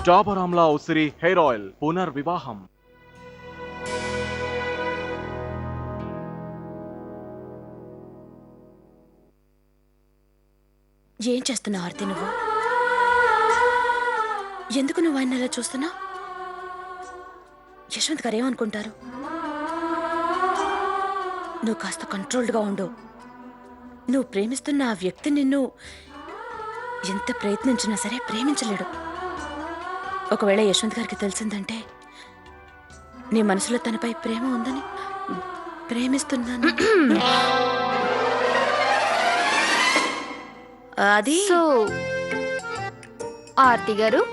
డాబర్ ఆమ్లా ఉసిరి hair oil పునర్వివాహం. ఏం చేస్తున్నావు ఆర్తి? నువ్వు ఎందుకు నువ్వు ఆయన అలా చూస్తున్నావు? యశ్వంత్ గారు ఏమనుకుంటారు? నువ్వు కాస్త కంట్రోల్డ్గా ఉండు. నువ్వు ప్రేమిస్తున్న ఆ వ్యక్తి నిన్ను ఎంత ప్రయత్నించినా సరే ప్రేమించలేడు. ఒకవేళ యశ్వంత్ గారికి తెలిసిందంటే నీ మనసులో తనపై ప్రేమ ఉందని, ప్రేమిస్తున్నాను అది. సో ఆర్తి గారు,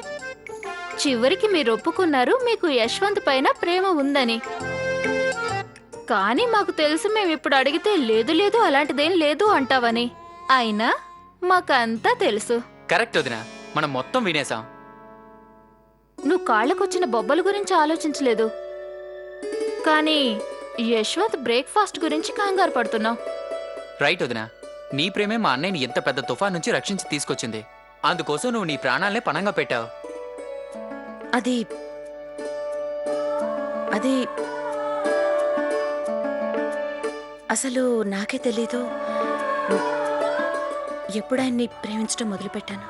చివరికి మీరు ఒప్పుకున్నారు మీకు యశ్వంత్ పైన ప్రేమ ఉందని. కానీ మాకు తెలుసు మేము ఇప్పుడు అడిగితే లేదు లేదు అలాంటిదేం లేదు అంటావని. అయినా మాకంతా తెలుసు. కరెక్ట్ వదినా, మనం మొత్తం వినేసాం. నువ్వు కాళ్ళకొచ్చిన బొబ్బల గురించి ఆలోచించలేదు, కానీ యశ్వంత్ బ్రేక్ఫాస్ట్ గురించి కంగారు పడుతున్నావు. రైట్ వదినా, నీ ప్రేమే మా అన్నయ్యని ఎంత పెద్ద తుఫాన్ నుంచి రక్షించి తీసుకొచ్చింది. అందుకోసం నువ్వు నీ ప్రాణాలనే పణంగా పెట్టావు. అది అది అసలు నాకే తెలీదు ఎప్పుడు ఆయన్ని ప్రేమించడం మొదలుపెట్టాను.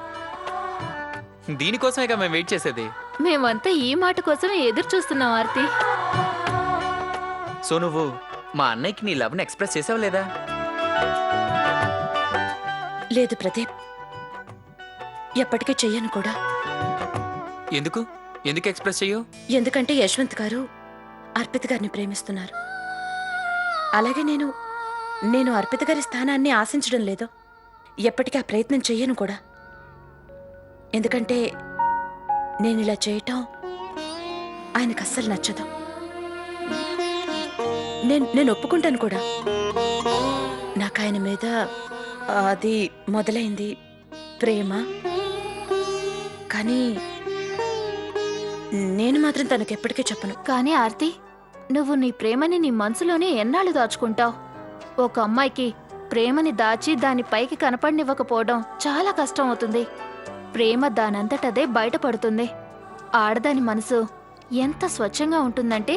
దీనికోసమే మేము వెయిట్ చేసేది. మేమంతా ఈ మాట కోసమే ఎదురు చూస్తున్నాం ఆర్తి. సో నువ్వు మా అన్నయ్యకి నీ లవ్ని ఎక్స్ప్రెస్ చేసావు లేదా? లేదు ప్రదీప్, ఎప్పటికీ చెయ్యను కూడా. ఎందుకు ఎందుకు ఎక్స్ప్రెస్ చెయ్యవు? ఎందుకంటే యశ్వంత్ గారు అర్పిత గారిని ప్రేమిస్తున్నారు. అలాగే నేను అర్పిత గారి స్థానాన్ని ఆశించడం లేదు. ఎప్పటికీ ఆ ప్రయత్నం చెయ్యను కూడా. ఎందుకంటే నేను ఇలా చేయటం ఆయనకు అస్సలు నచ్చదు. నేను ఒప్పుకుంటాను కూడా. నాకు ఆయన మీద అది మొదలైంది ప్రేమ. కానీ నేను మాత్రం తనకు ఎప్పటికీ చెప్పను. కానీ ఆర్తి, నువ్వు నీ ప్రేమని నీ మనసులోనే ఎన్నాళ్ళు దాచుకుంటావు? ఒక అమ్మాయికి ప్రేమని దాచి దాని పైకి కనపడనివ్వకపోవడం చాలా కష్టం అవుతుంది. ప్రేమ దానంతటదే బయటపడుతుంది. ఆడదాని మనసు ఎంత స్వచ్ఛంగా ఉంటుందంటే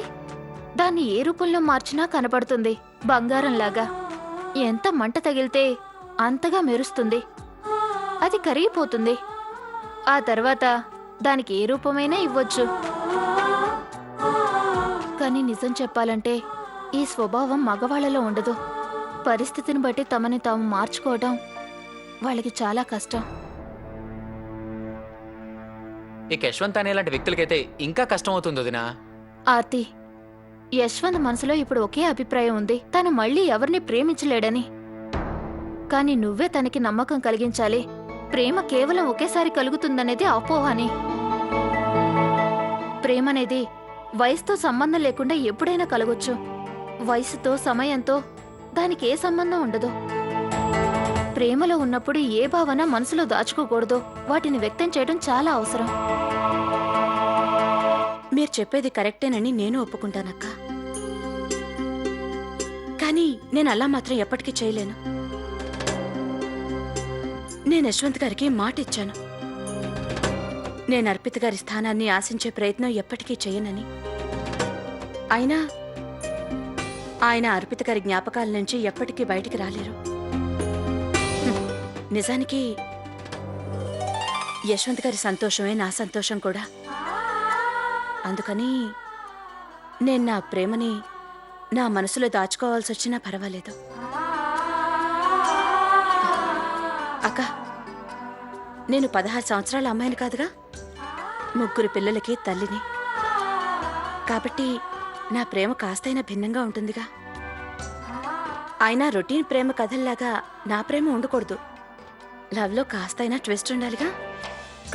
దాన్ని ఏ రూపంలో మార్చినా కనపడుతుంది. బంగారంలాగా. ఎంత మంట తగిలితే అంతగా మెరుస్తుంది. అది కరిగిపోతుంది. ఆ తర్వాత దానికి ఏ రూపమైనా ఇవ్వచ్చు. కానీ నిజం చెప్పాలంటే ఈ స్వభావం మగవాళ్లలో ఉండదు. పరిస్థితిని బట్టి తమని తాము మార్చుకోవడం వాళ్ళకి చాలా కష్టం. ఇక యశ్వంత్ అనే లాంటి వ్యక్తులకైతే ఇంకా కష్టం అవుతుంది వదినా. ఆర్తి, యశ్వంత్ మనసులో ఇప్పుడు ఒకే అభిప్రాయం ఉంది, తను మళ్ళీ ఎవరిని ప్రేమించలేడని. కానీ నువ్వే తనకి నమ్మకం కలిగించాలి. ప్రేమ కేవలం ఒకేసారి కలుగుతుందనేది అపోహని. ప్రేమనేది వయసుతో సంబంధం లేకుండా ఎప్పుడైనా కలగొచ్చు. వయసుతో సమయంతో దానికి ఏ సంబంధం ఉండదు. ప్రేమలో ఉన్నప్పుడు ఏ భావన మనసులో దాచుకోకూడదు. వాటిని వ్యక్తం చేయడం చాలా అవసరం. మీరు చెప్పేది కరెక్టేనని నేను ఒప్పుకుంటానక్క. కానీ నేను అలా మాత్రం ఎప్పటికీ చేయలేను. నేను యశ్వంత్ గారికి మాట ఇచ్చాను. నేను అర్పిత గారి స్థానాన్ని ఆశించే ప్రయత్నం ఎప్పటికీ చేయనని. అయినా ఆయన అర్పిత గారి జ్ఞాపకాల నుంచి ఎప్పటికీ బయటికి రాలేరు. నిజానికి యశ్వంత్ గారి సంతోషమే నా సంతోషం కూడా. అందుకని నేను నా ప్రేమని నా మనసులో దాచుకోవాల్సి వచ్చినా పర్వాలేదు. అక్క, నేను 16 సంవత్సరాల అమ్మాయిని కాదుగా. 3 పిల్లలకి తల్లిని. కాబట్టి నా ప్రేమ కాస్తైనా భిన్నంగా ఉంటుందిగా. అయినా రొటీన్ ప్రేమ కథల్లాగా నా ప్రేమ ఉండకూడదు. లవ్లో కాస్తైనా ట్విస్ట్ ఉండాలిగా.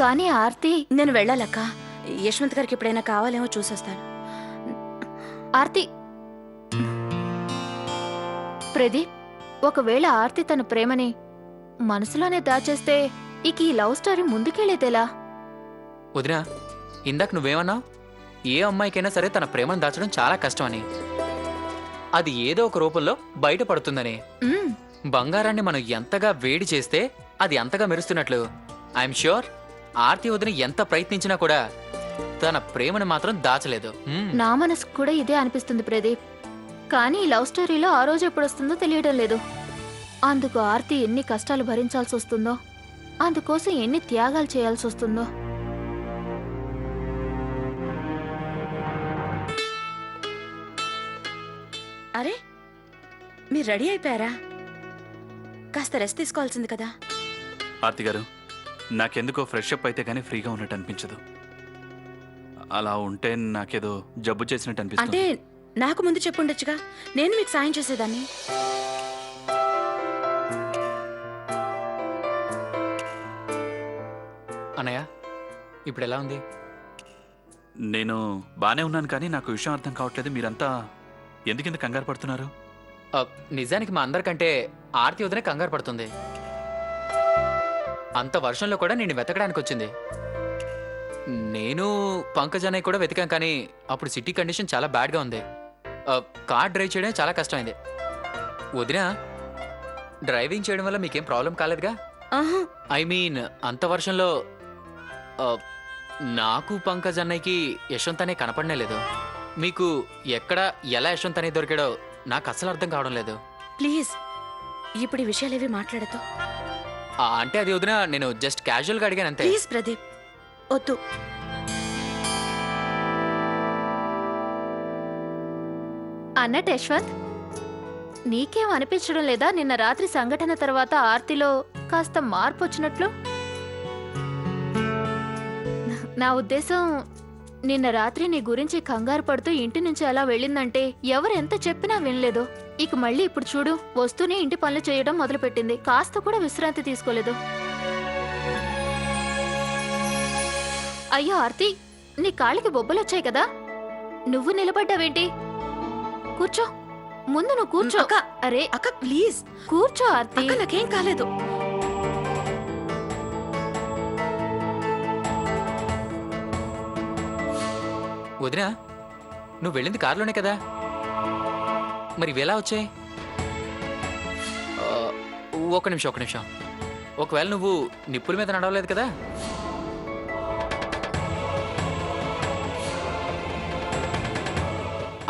కానీ ఆర్తి, నేను వెళ్ళాలక్క. యశ్వంత్ గారికి ఎప్పుడైనా కావాలేమో చూసొస్తాను. ఆర్తి, ప్రదీప్, ఒకవేళ ఆర్తి తన ప్రేమని మనసులోనే దాచేస్తే ఇక ఈ లవ్ స్టోరీ ముందుకెళ్లేదేలా? వదినా, ఇందాక నువ్వేమన్నావు? ఏ అమ్మాయికైనా సరే తన ప్రేమను దాచడం చాలా కష్టం అని. అది ఏదో ఒక రూపంలో బయటపడుతుందని. బంగారాన్ని మనం ఎంతగా వేడి చేస్తే అది అంతగా మెరుస్తున్నట్లు ఐఎమ్ ష్యూర్ ఆర్తి వదిన ఎంత ప్రయత్నించినా కూడా తన ప్రేమను మాత్రం దాచలేదు. నా మనసుకు కూడా ఇదే అనిపిస్తుంది ప్రదీప్. కానీ ఈ లవ్ స్టోరీలో ఆ రోజు ఎప్పుడు వస్తుందో తెలియడం లేదు. అందుకు ఆర్తి ఎన్ని కష్టాలు భరించాల్సి వస్తుందో, అందుకోసం ఎన్ని త్యాగాలు చేయాల్సి వస్తుందో. అరే, మీరు రెడీ అయిపోయారా? కాస్త రెస్ట్ తీసుకోవాల్సింది కదా. ఆర్తి గారు, నాకెందుకో ఫ్రెష్ అప్ అయితే కానీ ఫ్రీగా ఉన్నట్టు అనిపించదు. అలా ఉంటే నాకేదో జబ్బు చేసినట్టు అంటే అనిపిస్తుంది. నాకు ముందు చెప్పుండొచ్చుగా, నేను మీకు సాయం చేసేదాన్ని. అన్నయ్య ఇప్పుడు ఎలా ఉంది? నేను బానే ఉన్నాను, కానీ నాకు విషయం అర్థం కావట్లేదు. మీరంతా ఎందుకింత కంగారు పడుతున్నారు? నిజానికి మా అందరికంటే ఆర్తి వదిన కంగారు పడుతుంది. అంత వర్షంలో కూడా నేను వెతకడానికి వచ్చింది. నేను పంకజ్ అన్నయ్య కూడా వెతికాం, కానీ అప్పుడు సిటీ కండిషన్ చాలా బ్యాడ్గా ఉంది. కార్ డ్రైవ్ చేయడం చాలా కష్టమైంది. వదిన, డ్రైవింగ్ చేయడం వల్ల మీకేం ప్రాబ్లం కాలేదుగా? ఆహా, ఐ మీన్ అంత వర్షంలో నాకు పంకజ్ అన్నయ్యకి యశ్వంత్ అనే కనపడనే లేదు. మీకు ఎక్కడ ఎలా యశ్వంత్ అనే దొరికాడో నాకు అసలు అర్థం కావడం లేదు. ప్లీజ్ ఇప్పుడు ఈ విషయాలేవి మాట్లాడతో. అంటే అది వదిన, నేను జస్ట్ క్యాజువల్గా అడిగాను అంతే. ప్లీజ్ ప్రదీప్, వద్దు. అన్నట్టు యశ్వంత్, నీకేం అనిపించడం లేదా నిన్న రాత్రి సంఘటన తర్వాత ఆర్తిలో కాస్త మార్పు వచ్చినట్లు? నా ఉద్దేశం, నిన్న రాత్రి నీ గురించి కంగారు పడుతూ ఇంటి నుంచి అలా వెళ్ళిందంటే ఎవరెంత చెప్పినా వినలేదు. ఇక మళ్ళీ ఇప్పుడు చూడు, వస్తూనే ఇంటి పనులు చేయడం మొదలుపెట్టింది. కాస్త కూడా విశ్రాంతి తీసుకోలేదు. అయ్యో ఆర్తి, నీ కాళ్ళకి బొబ్బలొచ్చాయి కదా, నువ్వు నిలబడ్డావేంటి? కూర్చో, ముందు నువ్వు కూర్చో. అక్క, అరే అక్క ప్లీజ్ కూర్చో ఆర్తి. అక్క, నాకేం కాలేదు. వదినా, నువ్వు వెళ్ళింది కారులోనే కదా, మరి ఇవి ఎలా వచ్చాయి? ఒక నిమిషం. ఒకవేళ నువ్వు నిప్పుల మీద నడవలేదు కదా?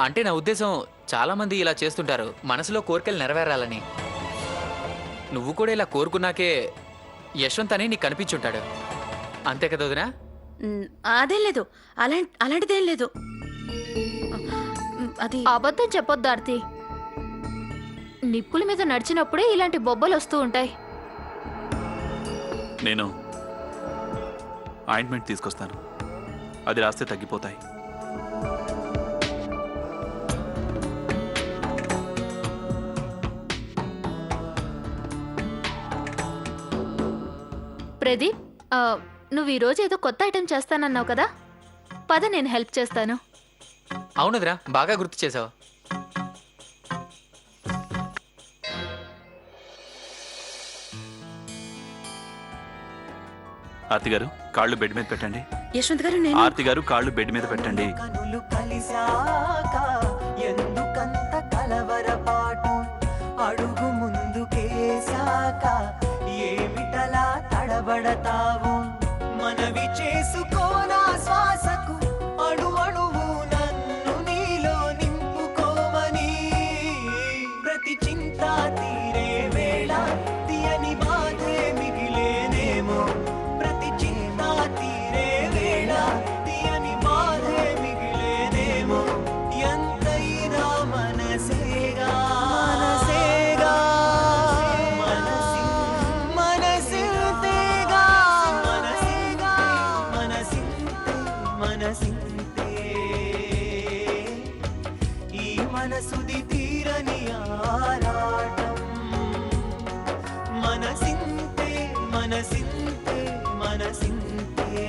అంటే నా ఉద్దేశం, చాలా మంది ఇలా చేస్తుంటారు, మనసులో కోరికలు నెరవేరాలని. నువ్వు కూడా ఇలా కోరుకున్నాకే యశ్వంత్ అని నీకు కనిపించుంటాడు, అంతే కదా వదినా? అదేం లేదు, అలాంటిదేం లేదు. అది అబద్ధం చెప్పొద్దు ఆర్తి. నిప్పుల మీద నడిచినప్పుడే ఇలాంటి బొబ్బలు వస్తూ ఉంటాయి. నేను ఆయింట్మెంట్ తీసుకొస్తాను, అది రాస్తే తగ్గిపోతాయి. ప్రదీప్, నువ్వు ఈరోజు ఏదో కొత్త ఐటెం చేస్తానన్నావు కదా, పద నేను హెల్ప్ చేస్తాను. అవునదిరా, బాగా గుర్తు చేసావు. ఆర్తి గారు, కాళ్ళు బెడ్ మీద పెట్టండి. యశ్వంత్ గారు, నేను ఆర్తి గారు, కాళ్ళు బెడ్ మీద పెట్టండి. కనులు కలిసాక ఎందుకంత కలవరపాటు, అడుగు ముందుకేసాక ఏమిటలా తడబడతావు, మనవి చేసుకోనా శ్వాసకు అణువణువు నన్ను నీలో నింపుకోమని, ప్రతి చింత తీరే వేళ తీయని బాధే మిగిలేనేమో, ప్రతి చింత తీరే వేళ తీయని బాధే మిగిలేనేమో, ఎంతైనా మనసేగా మనసేగా మనసింతేగా మనసేగా మనసింతే మనసింతే, ఈ మనసుది తీరని ఆరాటం, మనసింతే మనసింతే మనసింతే,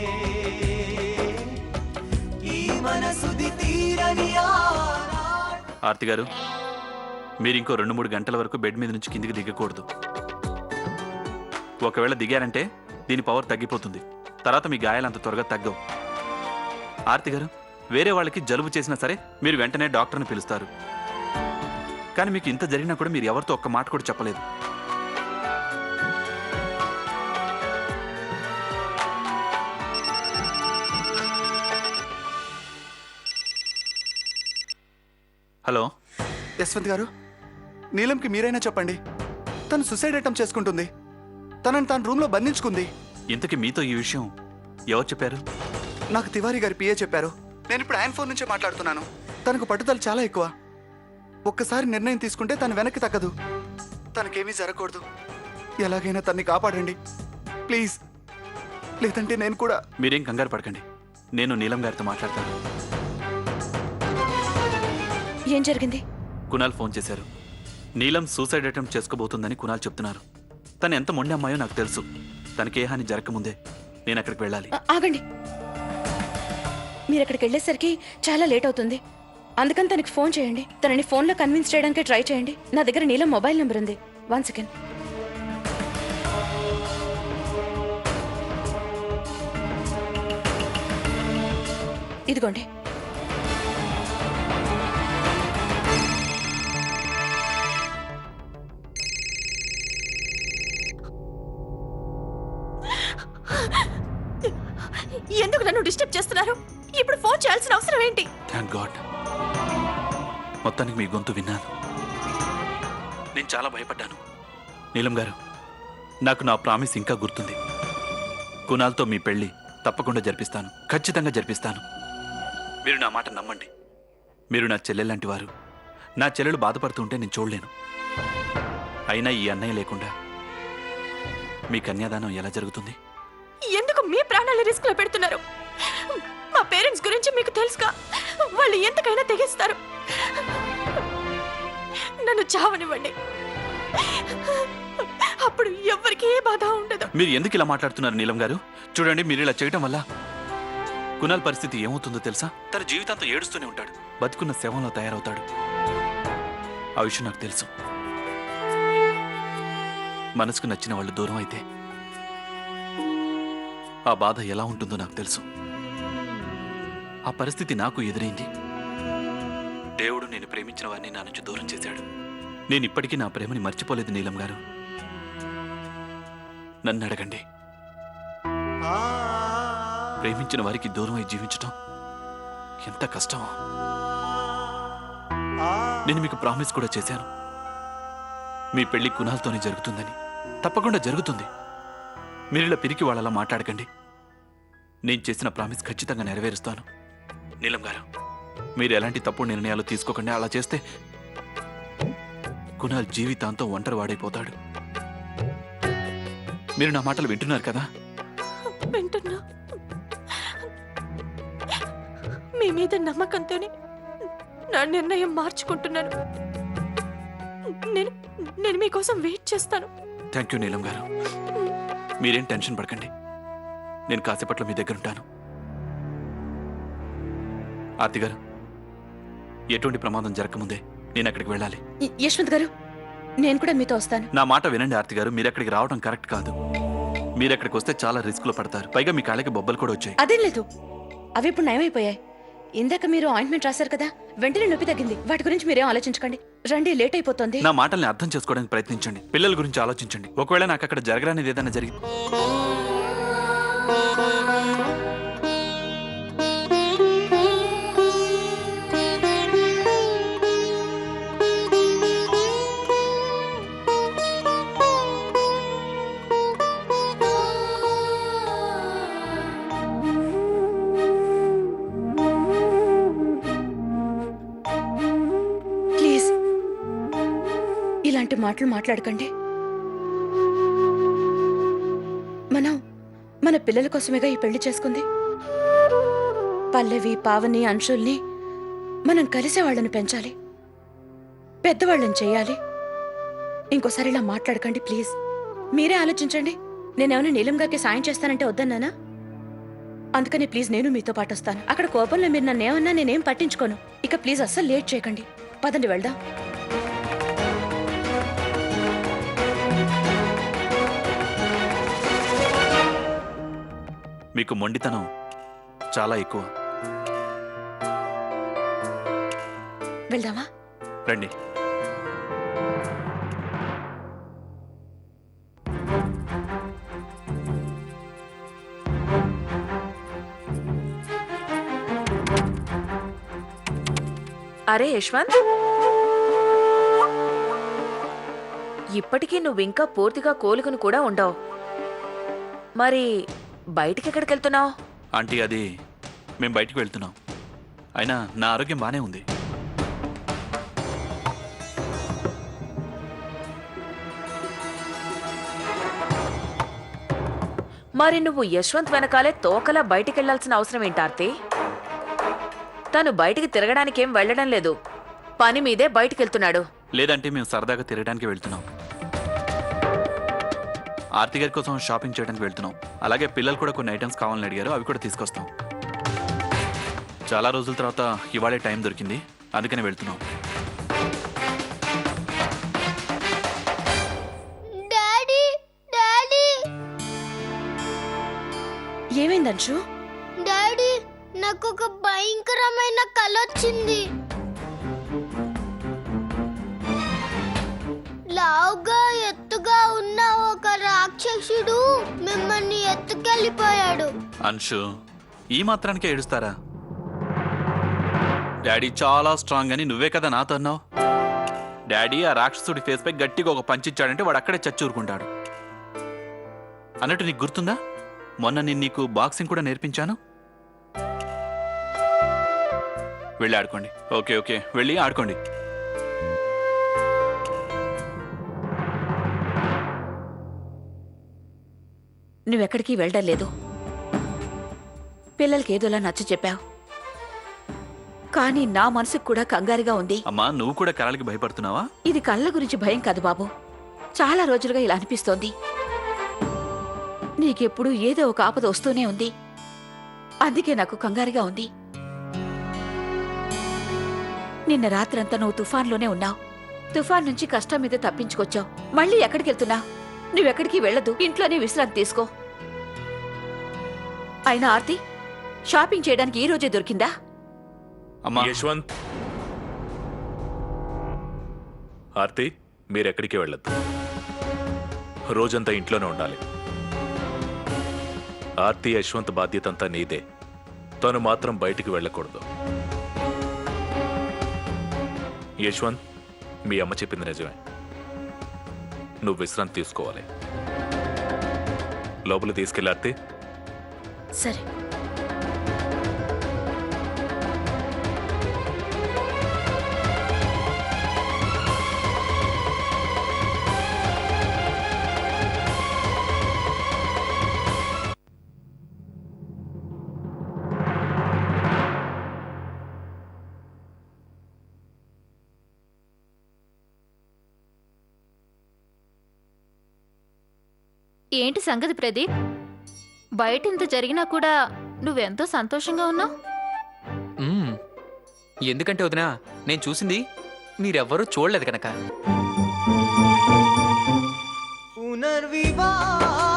ఈ మనసుది తీరని ఆరాటం. ఆర్తి గారు, మీరు ఇంకో 2-3 గంటల వరకు బెడ్ మీద నుంచి కిందికి దిగకూడదు. ఒకవేళ దిగారంటే దీని పవర్ తగ్గిపోతుంది, తర్వాత మీ గాయాలు అంత త్వరగా తగ్గవు. ఆర్తి గారు, వేరే వాళ్ళకి జలుబు చేసినా సరే మీరు వెంటనే డాక్టర్ని పిలుస్తారు, కానీ మీకు ఇంత జరిగినా కూడా మీరు ఎవరితో ఒక్క మాట కూడా చెప్పలేదు. హలో. యశ్వంత్ గారు, నీలంకి మీరైనా చెప్పండి. తను సుసైడ్ అటెంప్ట్ చేసుకుంటుంది. తనని తన రూమ్లో బంధించుకుంది. ఇంతకీ మీతో ఈ విషయం ఎవరు చెప్పారు? నాకు తివారీ గారి పిఏ చెప్పారు. నేను ఇప్పుడు ఆయన ఫోన్ నుంచే మాట్లాడుతున్నాను. తనకు పట్టుదల చాలా ఎక్కువ. ఒక్కసారి నిర్ణయం తీసుకుంటే తను వెనక్కి తగ్గదు. తనకేమీ జరగకూడదు. ఎలాగైనా తన్ని కాపాడండి ప్లీజ్. లేదంటే నేను కూడా. మీరేం కంగారు పడకండి, నేను నీలం గారితో మాట్లాడతాను. ఏం జరిగింది? కునాల్ ఫోన్ చేశారు. నీలం సూసైడ్ అటెంప్ట్ చేసుకోబోతుందని కునాల్ చెప్తున్నారు. తను ఎంత మొండి అమ్మాయో నాకు తెలుసు. తనకే హాని జరగకముందే నేను అక్కడికి వెళ్ళాలి. ఆగండి. మీరు అక్కడికి వెళ్ళేసరికి చాలా లేట్ అవుతుంది. అందుకని తనకి ఫోన్ చేయండి. తనని ఫోన్లో కన్విన్స్ చేయడానికి ట్రై చేయండి. నా దగ్గర నీలం మొబైల్ నెంబర్ ఉంది. 1 సెకండ్. ఇదిగోండి. ఎందుకు నన్ను డిస్టర్బ్ చేస్తున్నారు? ఇప్పుడు ఫోన్ చేయాల్సిన అవసరం ఏంటి? థ్యాంక్ గాడ్, మొత్తానికి మీ గొంతు విన్నాను. నేను చాలా భయపడ్డాను. నీలం గారు, నాకు నా ప్రామిస్ ఇంకా గుర్తుంది. కునాల్తో మీ పెళ్లి తప్పకుండా జరిపిస్తాను. ఖచ్చితంగా జరిపిస్తాను. మీరు నా మాట నమ్మండి. మీరు నా చెల్లెల్లాంటి వారు. నా చెల్లెలు బాధపడుతుంటే నేను చూడలేను. అయినా ఈ అన్నయ్య లేకుండా మీ కన్యాదానం ఎలా జరుగుతుంది? ఎందుకు మీ ప్రాణాలు రిస్క్ లో పెడుతున్నారు? మా పేరెంట్స్ గురించి మీకు తెలుసుగా. వాళ్ళు ఎంతకైనా తెగిస్తారు. నన్ను చావనివ్వండి. అప్పుడు ఎవ్వరికి ఏ బాధ ఉండదు. మీరు ఎందుకు ఇలా మాట్లాడుతున్నారు నీలం గారు? చూడండి, మీరు ఇలా చేయడం వల్ల కునాల్ పరిస్థితి ఏమవుతుందో తెలుసా? తన జీవితంతో ఏడుస్తూనే ఉంటాడు. బతుకున్న శవంలో తయారవుతాడు. ఆ విషయం నాకు తెలుసు. మనసుకు నచ్చిన వాళ్ళు దూరం అయితే ఆ బాధ ఎలా ఉంటుందో నాకు తెలుసు. ఆ పరిస్థితి నాకు ఎదురైంది. దేవుడు నేను ప్రేమించిన వారిని నా నుంచి దూరం చేశాడు. నేను ఇప్పటికీ నా ప్రేమని మర్చిపోలేదు నీలం గారు. నన్ను అడగండి, ప్రేమించిన వారికి దూరం అయి జీవించటం ఎంత కష్టమో. నేను మీకు ప్రామిస్ కూడా చేశాను. మీ పెళ్లి కునాల్తోనే జరుగుతుందని. తప్పకుండా జరుగుతుంది. మీరు ఇలా పిరికి వాళ్ళలా మాట్లాడకండి. నేను చేసిన ప్రామిస్ ఖచ్చితంగా నెరవేరుస్తాను. నీలం గారు, మీరు ఎలాంటి తప్పుడు నిర్ణయాలు తీసుకోకండి. అలా చేస్తే కునాల్ జీవితాంతం ఒంటరి వాడైపోతాడు. మీరు నా మాటలు వింటున్నారు కదా? వింటున్నా. మీ మీద నమ్మకంతోనే నా నిర్ణయం మార్చుకుంటున్నాను. నేను నేను మీకోసం వెయిట్ చేస్తాను. థ్యాంక్ యూ నీలం గారు. మీరేం టెన్షన్ పడకండి. నేను కాసేపట్లో మీ దగ్గర ఉంటాను. ఆర్తి గారు, ఎటువంటి ప్రమాదం జరగకముందే నేను అక్కడికి వెళ్ళాలి. యశ్వంత్ గారు, నేను కూడా మీతో వస్తాను. నా మాట వినండి ఆర్తి గారు. మీరు అక్కడికి రావడం కరెక్ట్ కాదు. మీరు అక్కడికి వస్తే చాలా రిస్క్లో పడతారు. పైగా మీ కాళ్ళకి బొబ్బలు కూడా వచ్చాయి. అదేం లేదు, అవి ఇప్పుడు నయమైపోయాయి. ఇందాక మీరు ఆయింట్మెంట్ రాశారు కదా, వెంటనే నొప్పి తగ్గింది. వాటి గురించి మీరేం ఆలోచించకండి. రండి, లేట్ అయిపోతుంది. నా మాటల్ని అర్థం చేసుకోవడానికి ప్రయత్నించండి. పిల్లల గురించి ఆలోచించండి. ఒకవేళ నాకు అక్కడ జరగరానిది ఏదైనా జరిగి ప్లీజ్ ఇలాంటి మాటలు మాట్లాడకండి. మన పిల్లల కోసమేగా ఈ పెళ్లి చేసుకుంది. పల్లవి, పావని, అంశుల్ని మనం కలిసే వాళ్ళని పెంచాలి, పెద్దవాళ్ళని చేయాలి. ఇంకోసారి ఇలా మాట్లాడకండి ప్లీజ్. మీరే ఆలోచించండి. నేనేమైనా నీలం గారికి సాయం చేస్తానంటే వద్దన్నానా? అందుకని ప్లీజ్ నేను మీతో పాటు వస్తాను. అక్కడ కోపంలో మీరు నన్ను ఏమన్నా నేనేం పట్టించుకోను. ఇక ప్లీజ్ అస్సలు లేట్ చేయకండి. పదండి, వెళ్దాం. మీకు మొండితనం చాలా ఎక్కువ. వెళ్దామా? రండి. అరే యశ్వంత్, ఇప్పటికీ నువ్వింకా పూర్తిగా కోలుకుని కూడా ఉండవు. మరి బయటికి ఎక్కడికి వెళ్తున్నావు? ఆంటీ అది మేము బయటికి వెళ్తున్నాం. అయినా నా ఆరోగ్యం బాగానే ఉంది. మరి నువ్వు యశ్వంత్ వెనకాలే తోకలా బయటికి వెళ్లాల్సిన అవసరం ఏంటి ఆర్తి? తను బయటికి తిరగడానికేం వెళ్ళడం లేదు, పని మీదే బయటికి వెళ్తున్నాడు. లేదంటే మేము సరదాగా తిరగడానికి వెళ్తున్నాం. ఆర్తి గారి కోసం షాపింగ్ చేయడానికి వెళ్తున్నాం. అలాగే పిల్లలు కూడా కొన్ని ఐటమ్స్ కావాలని అడిగారు, అవి కూడా తీసుకొస్తాం. చాలా రోజుల తర్వాత ఇవాళే టైం దొరికింది, అందుకని వెళ్తున్నాం. Daddy daddy ఏమైందంశు? డాడీ నాకు ఒక భయంకరమైన కల వచ్చింది. లావుగా ఎత్తుగా ఉన్న ఒక రాక్షసుడు మిమ్మల్ని ఎత్తుకెళ్ళిపోయాడు. అంశు, ఈ మాత్రానికే ఏడుస్తారా? డాడీ చాలా స్ట్రాంగ్ అని నువ్వే కదా నాతో అన్నావు. డాడీ ఆ రాక్షసుడి ఫేస్ పై గట్టిగా ఒక పంచిచ్చాడంటే వాడు అక్కడే చచ్చూరుకుంటాడు. అన్నట్టు నీకు గుర్తుందా, మొన్న నేను నీకు బాక్సింగ్ కూడా నేర్పించాను. వెళ్ళి ఆడుకోండి. ఓకే ఓకే, వెళ్ళి ఆడుకోండి. నువ్వెక్కడికి వెళ్ళడం లేదు. పిల్లలకి ఏదోలా నచ్చ చెప్పావు, కానీ నా మనసుకు కూడా కంగారుగా ఉంది. అమ్మా, నువ్వు కూడా కళలకి భయపడుతున్నావా? ఇది కళ్ళ గురించి భయం కాదు బాబు, చాలా రోజులుగా ఇలా అనిపిస్తోంది. నీకెప్పుడు ఏదో ఒక ఆపద వస్తూనే ఉంది, అందుకే నాకు కంగారుగా ఉంది. నిన్న రాత్రంతా నువ్వు తుఫాన్లోనే ఉన్నావు. తుఫాన్ నుంచి కష్టం మీద తప్పించుకొచ్చావు. మళ్ళీ ఎక్కడికి వెళ్తున్నావు? నువ్వెక్కడికి వెళ్ళదు, ఇంట్లోనే విశ్రాంతి తీసుకో. అయినా ఆర్తి షాపింగ్ చేయడానికి ఈ రోజే దొరికిందా? అమ్మా, యశ్వంత్, ఆర్తి, మీరెక్కడికి వెళ్ళొద్దు. రోజంతా ఇంట్లోనే ఉండాలి. ఆర్తి, యశ్వంత్ బాధ్యత అంతా నీదే. తను మాత్రం బయటికి వెళ్ళకూడదు. యశ్వంత్, మీ అమ్మ చెప్పింది నిజమే. నువ్వు విశ్రాంతి తీసుకోవాలి. లోపల తీసుకెళ్ళి ఆర్తి. సరే. ఏంటి సంగతి ప్రదీప్? బయట ఇంత జరిగినా కూడా నువ్వెంతో సంతోషంగా ఉన్నావు. ఎందుకంటే వదినా, నేను చూసింది మీరెవ్వరూ చూడలేదు కనుక. పునర్వివాహ